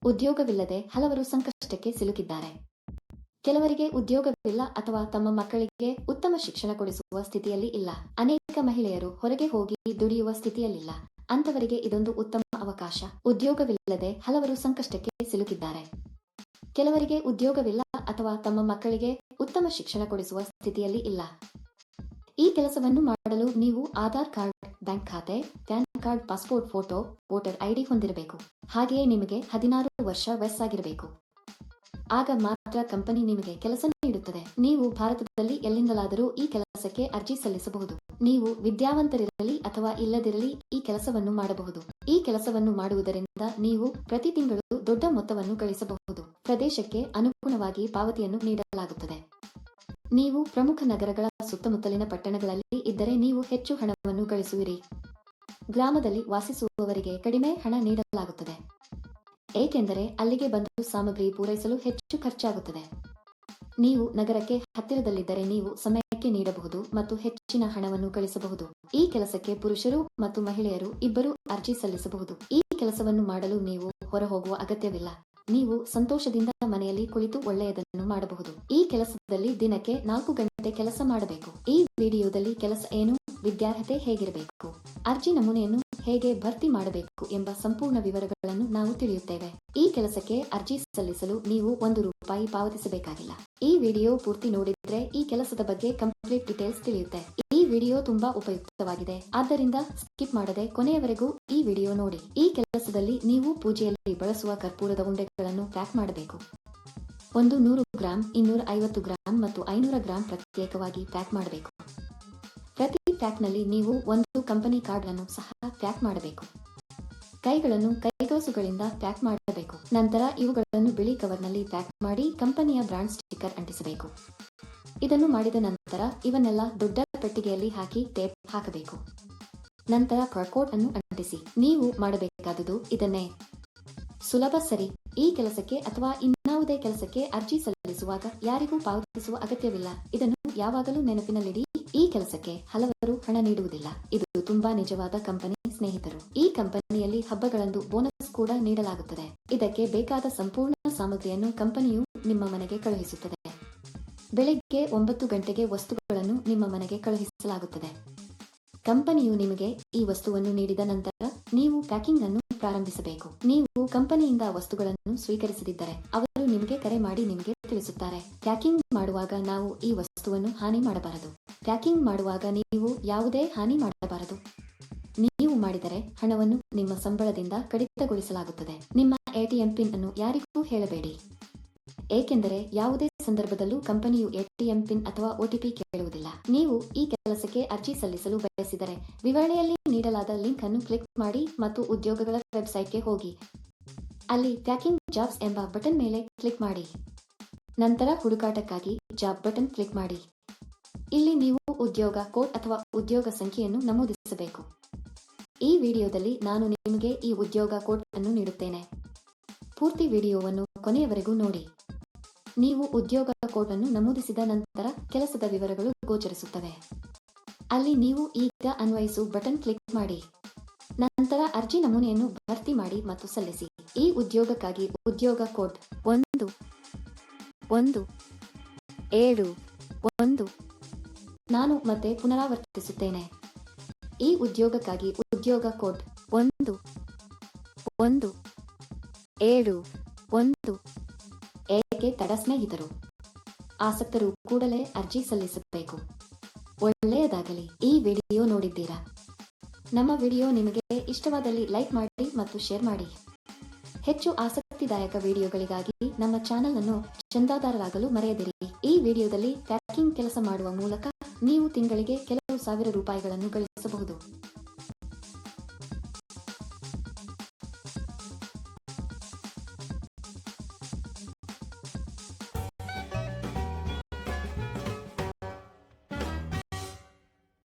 ಉದ್ಯೋಗವಿಲ್ಲದೆ ಹಲವರು ಸಂಕಷ್ಟಕ್ಕೆ ಸಿಲುಕಿದ್ದಾರೆ. ಕೆಲವರಿಗೆ ಉದ್ಯೋಗವಿಲ್ಲ ಅಥವಾ ತಮ್ಮ ಮಕ್ಕಳಿಗೆ ಉತ್ತಮ ಶಿಕ್ಷಣ ಕೊಡಿಸುವ ಸ್ಥಿತಿಯಲ್ಲಿ ಇಲ್ಲ. ಅನೇಕ ಮಹಿಳೆಯರು ಹೊರಗೆ ಹೋಗಿ ದುಡಿಯುವ ಸ್ಥಿತಿಯಲ್ಲಿಲ್ಲ. ಅಂತವರಿಗೆ ಇದೊಂದು ಉತ್ತಮ ಅವಕಾಶ. ಉದ್ಯೋಗವಿಲ್ಲದೆ ಹಲವರು ಸಂಕಷ್ಟಕ್ಕೆ ಸಿಲುಕಿದ್ದಾರೆ. ಕೆಲವರಿಗೆ ಉದ್ಯೋಗವಿಲ್ಲ ಅಥವಾ ತಮ್ಮ ಮಕ್ಕಳಿಗೆ ಉತ್ತಮ ಶಿಕ್ಷಣ ಕೊಡಿಸುವ ಸ್ಥಿತಿಯಲ್ಲಿ ಇಲ್ಲ. ಈ ಕೆಲಸವನ್ನು ಮಾಡಲು ನೀವು ಆಧಾರ್ ಕಾರ್ಡ್, ಬ್ಯಾಂಕ್ ಖಾತೆ, PAN card, passport photo, voter ID ಹೊಂದಿರಬೇಕು. ಹಾಗೆಯೇ ನಿಮಗೆ 16 ವರ್ಷ ವಯಸ್ಸಾಗಿರಬೇಕು. ಆಗ ಮಾತ್ರ ಕಂಪನಿ ನಿಮಗೆ ಕೆಲಸ ನೀಡುತ್ತದೆ. ನೀವು ಭಾರತದಲ್ಲಿ ಎಲ್ಲಿಂದಲಾದರೂ ಈ ಕೆಲಸಕ್ಕೆ ಅರ್ಜಿ ಸಲ್ಲಿಸಬಹುದು. ನೀವು ವಿದ್ಯಾವಂತರಿರಲಿ ಅಥವಾ ಇಲ್ಲದಿರಲಿ ಈ ಕೆಲಸವನ್ನು ಮಾಡಬಹುದು. ಈ ಕೆಲಸವನ್ನು ಮಾಡುವುದರಿಂದ ನೀವು ಪ್ರತಿ ತಿಂಗಳು ದೊಡ್ಡ ಮೊತ್ತವನ್ನು ಗಳಿಸಬಹುದು. ಪ್ರದೇಶಕ್ಕೆ ಅನುಗುಣವಾಗಿ ಪಾವತಿಯನ್ನು ನೀಡಲಾಗುತ್ತದೆ. ನೀವು ಪ್ರಮುಖ ನಗರಗಳ ಸುತ್ತಮುತ್ತಲಿನ ಪಟ್ಟಣಗಳಲ್ಲಿ ಇದ್ದರೆ ನೀವು ಹೆಚ್ಚು ಹಣವನ್ನು ಗಳಿಸುವಿರಿ. ಗ್ರಾಮದಲ್ಲಿ ವಾಸಿಸುವವರಿಗೆ ಕಡಿಮೆ ಹಣ ನೀಡಲಾಗುತ್ತದೆ, ಏಕೆಂದರೆ ಅಲ್ಲಿಗೆ ಬಂದು ಸಾಮಗ್ರಿ ಪೂರೈಸಲು ಹೆಚ್ಚು ಖರ್ಚಾಗುತ್ತದೆ. ನೀವು ನಗರಕ್ಕೆ ಹತ್ತಿರದಲ್ಲಿದ್ದರೆ ನೀವು ಸಮಯಕ್ಕೆ ನೀಡಬಹುದು ಮತ್ತು ಹೆಚ್ಚಿನ ಹಣವನ್ನು ಗಳಿಸಬಹುದು. ಈ ಕೆಲಸಕ್ಕೆ ಪುರುಷರು ಮತ್ತು ಮಹಿಳೆಯರು ಇಬ್ಬರೂ ಅರ್ಜಿ ಸಲ್ಲಿಸಬಹುದು. ಈ ಕೆಲಸವನ್ನು ಮಾಡಲು ನೀವು ಹೊರಹೋಗುವ ಅಗತ್ಯವಿಲ್ಲ. ನೀವು ಸಂತೋಷದಿಂದ ಮನೆಯಲ್ಲಿ ಕುಳಿತು ಒಳ್ಳೆಯದನ್ನು ಮಾಡಬಹುದು. ಈ ಕೆಲಸದಲ್ಲಿ ದಿನಕ್ಕೆ 4 ಗಂಟೆ ಕೆಲಸ ಮಾಡಬೇಕು. ಈ ವಿಡಿಯೋದಲ್ಲಿ ಕೆಲಸ ಏನು, ವಿದ್ಯಾರ್ಹತೆ ಹೇಗಿರಬೇಕು, ಅರ್ಜಿ ನಮೂನೆಯನ್ನು ಹೇಗೆ ಭರ್ತಿ ಮಾಡಬೇಕು ಎಂಬ ಸಂಪೂರ್ಣ ವಿವರಗಳನ್ನು ನಾವು ತಿಳಿಯುತ್ತೇವೆ. ಈ ಕೆಲಸಕ್ಕೆ ಅರ್ಜಿ ಸಲ್ಲಿಸಲು ನೀವು ₹1 ಪಾವತಿಸಬೇಕಾಗಿಲ್ಲ. ಈ ವಿಡಿಯೋ ಪೂರ್ತಿ ನೋಡಿದ್ರೆ ಈ ಕೆಲಸದ ಬಗ್ಗೆ ಕಂಪ್ಲೀಟ್ ಡೀಟೇಲ್ಸ್ ತಿಳಿಯುತ್ತೆ. ಈ ವಿಡಿಯೋ ತುಂಬಾ ಉಪಯುಕ್ತವಾಗಿದೆ, ಆದ್ದರಿಂದ ಸ್ಕಿಪ್ ಮಾಡದೆ ಕೊನೆಯವರೆಗೂ ಈ ವಿಡಿಯೋ ನೋಡಿ. ಈ ಕೆಲಸದಲ್ಲಿ ನೀವು ಪೂಜೆಯಲ್ಲಿ ಬಳಸುವ ಕರ್ಪೂರದ ಉಂಡೆಗಳನ್ನು ಪ್ಯಾಕ್ ಮಾಡಬೇಕು. 100 ಗ್ರಾಂ, 250 ಗ್ರಾಂ ಮತ್ತು 500 ಗ್ರಾಂ ಪ್ರತ್ಯೇಕವಾಗಿ ಪ್ಯಾಕ್ ಮಾಡಬೇಕು. ಪ್ರತಿ ಪ್ಯಾಕ್ನಲ್ಲಿ ನೀವು ಒಂದು ಕಂಪನಿ ಕಾರ್ಡ್ ಅನ್ನು ಸಹ ಪ್ಯಾಕ್ ಮಾಡಬೇಕು. ಕೈಗಳನ್ನು ಕೈಗವಸುಗಳಿಂದ ಪ್ಯಾಕ್ ಮಾಡಬೇಕು. ನಂತರ ಇವುಗಳನ್ನು ಬಿಳಿ ಕವರ್ನಲ್ಲಿ ಪ್ಯಾಕ್ ಮಾಡಿ ಕಂಪನಿಯ ಬ್ರಾಂಡ್ ಸ್ಟಿಕ್ಕರ್ ಅಂಟಿಸಬೇಕು. ಇದನ್ನು ಮಾಡಿದ ನಂತರ ಇವನ್ನೆಲ್ಲ ದೊಡ್ಡ ಪೆಟ್ಟಿಗೆಯಲ್ಲಿ ಹಾಕಿ ಟೇಪ್ ಹಾಕಬೇಕು. ನಂತರ ಬಾರ್ಕೋಡ್ ಅನ್ನು ಅಂಟಿಸಿ. ನೀವು ಮಾಡಬೇಕಾದುದು ಇದನ್ನೇ. ಸುಲಭ, ಸರಿ? ಈ ಕೆಲಸಕ್ಕೆ ಅಥವಾ ಇನ್ನಾವುದೇ ಕೆಲಸಕ್ಕೆ ಅರ್ಜಿ ಸಲ್ಲಿಸುವಾಗ ಯಾರಿಗೂ ಪಾವತಿಸುವ ಅಗತ್ಯವಿಲ್ಲ. ಇದನ್ನು ಯಾವಾಗಲೂ ನೆನಪಿನಲ್ಲಿಡಿ. ಈ ಕೆಲಸಕ್ಕೆ ಹಲವರು ಹಣ ನೀಡುವುದಿಲ್ಲ. ಇದು ತುಂಬಾ ನಿಜವಾದ ಕಂಪನಿ ಸ್ನೇಹಿತರು. ಈ ಕಂಪನಿಯಲ್ಲಿ ಹಬ್ಬಗಳಂದು ಬೋನಸ್ ಕೂಡ ನೀಡಲಾಗುತ್ತದೆ. ಇದಕ್ಕೆ ಬೇಕಾದ ಸಂಪೂರ್ಣ ಸಾಮಗ್ರಿಯನ್ನು ಕಂಪನಿಯು ನಿಮ್ಮ ಮನೆಗೆ ಕಳುಹಿಸುತ್ತದೆ. ಬೆಳಿಗ್ಗೆ 9 ಗಂಟೆಗೆ ವಸ್ತುಗಳನ್ನು ನಿಮ್ಮ ಮನೆಗೆ ಕಳುಹಿಸಲಾಗುತ್ತದೆ. ಕಂಪನಿಯು ನಿಮಗೆ ಈ ವಸ್ತುವನ್ನು ನೀಡಿದ ನಂತರ ನೀವು ಪ್ಯಾಕಿಂಗ್ ಅನ್ನು ಪ್ರಾರಂಭಿಸಬೇಕು. ನೀವು ಕಂಪನಿಯಿಂದ ವಸ್ತುಗಳನ್ನು ಸ್ವೀಕರಿಸದಿದ್ದರೆ ಅವರು ನಿಮಗೆ ಕರೆ ಮಾಡಿ ನಿಮಗೆ ತಿಳಿಸುತ್ತಾರೆ. ಪ್ಯಾಕಿಂಗ್ ಮಾಡುವಾಗ ನಾವು ಈ ವಸ್ತುವನ್ನು ಹಾನಿ ಮಾಡಬಾರದು. ಪ್ಯಾಕಿಂಗ್ ಮಾಡುವಾಗ ನೀವು ಯಾವುದೇ ಹಾನಿ ಮಾಡಬಾರದು. ನೀವು ಮಾಡಿದರೆ ಹಣವನ್ನು ನಿಮ್ಮ ಸಂಬಳದಿಂದ ಕಡಿತಗೊಳಿಸಲಾಗುತ್ತದೆ. ನಿಮ್ಮ ATM ಪಿನ್ ಅನ್ನು ಯಾರಿಗೂ ಹೇಳಬೇಡಿ, ಏಕೆಂದರೆ ಯಾವುದೇ ಸಂದರ್ಭದಲ್ಲೂ ಕಂಪನಿಯು ATM ಪಿನ್ ಅಥವಾ OTP ಕೇಳುವುದಿಲ್ಲ. ನೀವು ಈ ಕೆಲಸಕ್ಕೆ ಅರ್ಜಿ ಸಲ್ಲಿಸಲು ಬಯಸಿದರೆ ವಿವರಣೆಯಲ್ಲಿ ನೀಡಲಾದ ಲಿಂಕ್ ಅನ್ನು ಕ್ಲಿಕ್ ಮಾಡಿ ಮತ್ತು ಉದ್ಯೋಗಗಳ ವೆಬ್ಸೈಟ್ಗೆ ಹೋಗಿ. ಅಲ್ಲಿ ಪ್ಯಾಕಿಂಗ್ ಜಾಬ್ಸ್ ಎಂಬ ಬಟನ್ ಮೇಲೆ ಕ್ಲಿಕ್ ಮಾಡಿ. ನಂತರ ಹುಡುಕಾಟಕ್ಕಾಗಿ ಜಾಬ್ ಬಟನ್ ಕ್ಲಿಕ್ ಮಾಡಿ. ಇಲ್ಲಿ ನೀವು ಉದ್ಯೋಗ ಕೋಡ್ ಅಥವಾ ಉದ್ಯೋಗ ಸಂಖ್ಯೆಯನ್ನು ನಮೂದಿಸಬೇಕು. ಈ ವಿಡಿಯೋದಲ್ಲಿ ನಾನು ನಿಮಗೆ ಈ ಉದ್ಯೋಗ ಕೋಡ್ ಅನ್ನು ನೀಡುತ್ತೇನೆ. ಪೂರ್ತಿ ವಿಡಿಯೋವನ್ನು ಕೊನೆಯವರೆಗೂ ನೋಡಿ. ನೀವು ಉದ್ಯೋಗ ಕೋಡ್ ಅನ್ನು ನಮೂದಿಸಿದ ನಂತರ ಕೆಲಸದ ವಿವರಗಳು ಗೋಚರಿಸುತ್ತವೆ. ಅಲ್ಲಿ ನೀವು ಈಗ ಅನ್ವಯಿಸು ಬಟನ್ ಕ್ಲಿಕ್ ಮಾಡಿ. ನಂತರ ಅರ್ಜಿ ನಮೂನೆಯನ್ನು ಭರ್ತಿ ಮಾಡಿ ಮತ್ತು ಸಲ್ಲಿಸಿ. ಈ ಉದ್ಯೋಗಕ್ಕಾಗಿ ಉದ್ಯೋಗ ಕೋಡ್ 1171. ನಾನು ಮತ್ತೆ ಪುನರಾವರ್ತಿಸುತ್ತೇನೆ. ಈ ಉದ್ಯೋಗಕ್ಕಾಗಿ ಉದ್ಯೋಗ ಕೋಡ್ 1171. ಏಕೆ ತಡ ಸ್ನೇಹಿತರು? ಆಸಕ್ತರು ಕೂಡಲೇ ಅರ್ಜಿ ಸಲ್ಲಿಸಬೇಕು. ಒಳ್ಳೆಯದಾಗಲಿ. ಈ ವಿಡಿಯೋ ನೋಡಿದ್ದೀರಾ? ನಮ್ಮ ವಿಡಿಯೋ ನಿಮಗೆ ಇಷ್ಟವಾದಲ್ಲಿ ಲೈಕ್ ಮಾಡಿ ಮತ್ತು ಶೇರ್ ಮಾಡಿ. ಹೆಚ್ಚು ಆಸಕ್ತಿದಾಯಕ ವಿಡಿಯೋಗಳಿಗಾಗಿ ನಮ್ಮ ಚಾನೆಲ್ ಅನ್ನು ಚಂದಾದಾರರಾಗಲು ಮರೆಯದಿರಿ. ಈ ವಿಡಿಯೋದಲ್ಲಿ ಪ್ಯಾಕಿಂಗ್ ಕೆಲಸ ಮಾಡುವ ಮೂಲಕ ನೀವು ತಿಂಗಳಿಗೆ ಕೆಲವು ₹1000 ಗಳಿಸಬಹುದು.